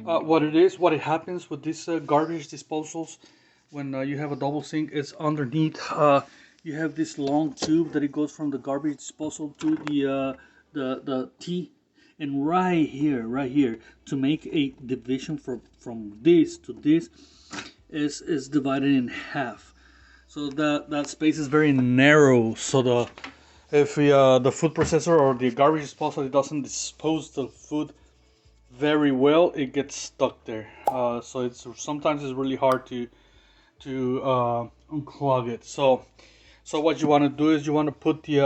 What it happens with these garbage disposals when you have a double sink is underneath. You have this long tube that it goes from the garbage disposal to the T, and right here, to make a division from this to this is divided in half. So that space is very narrow. So the food processor or the garbage disposal, it doesn't dispose the food very well, it gets stuck there. So it's sometimes it's really hard to unclog it. So what you want to do is you want to put the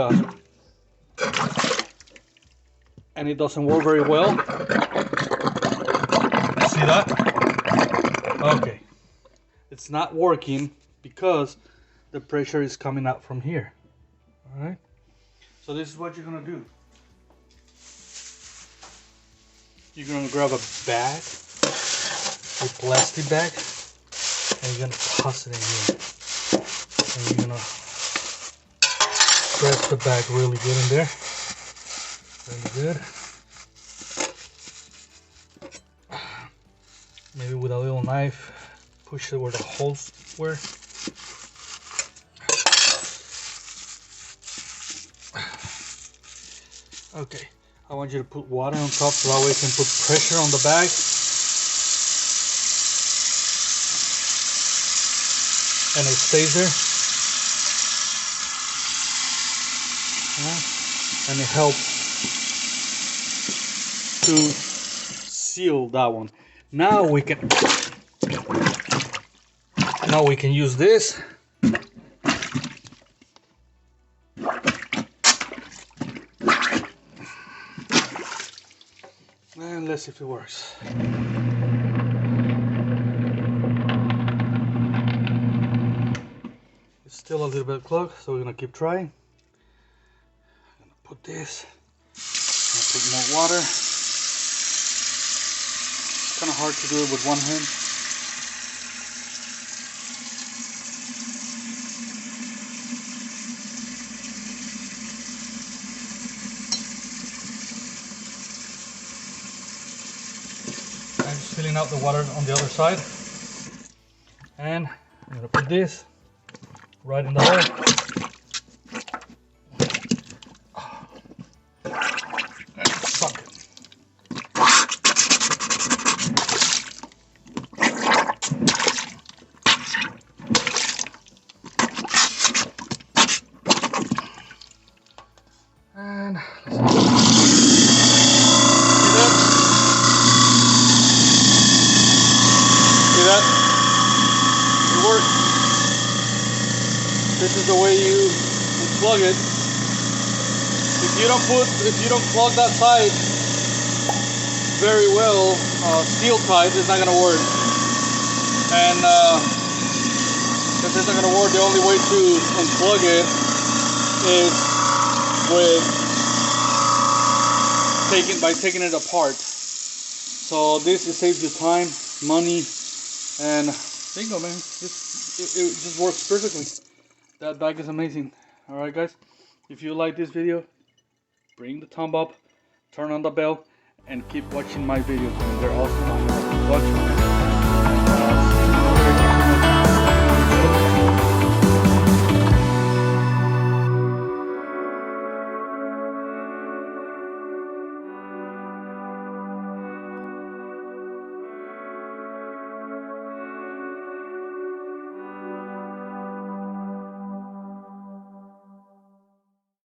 and it doesn't work very well. See that? Okay, it's not working because the pressure is coming out from here. All right. So this is what you're gonna do. You're gonna grab a bag, a plastic bag, and you're gonna toss it in here. And you're gonna press the bag really good in there. Really good. Maybe with a little knife, push it where the holes were. Okay. I want you to put water on top so that way you can put pressure on the bag. And it stays there. Yeah. And it helps to seal that one. Now we can use this. And let's see if it works. It's still a little bit clogged, so we're gonna keep trying. I'm gonna put this. I'm gonna put more water. It's kind of hard to do it with one hand. I'm just filling out the water on the other side, and I'm gonna put this right in the hole. And suck it. And this is the way you unplug it. If you don't plug that side very well, steel tight, it's not gonna work. And if it's not gonna work, the only way to unplug it is by taking it apart. So this saves you time, money, and bingo, man. It just works perfectly. That bag is amazing. Alright guys, if you like this video, bring the thumb up, turn on the bell, and keep watching my videos. They're awesome. Watch.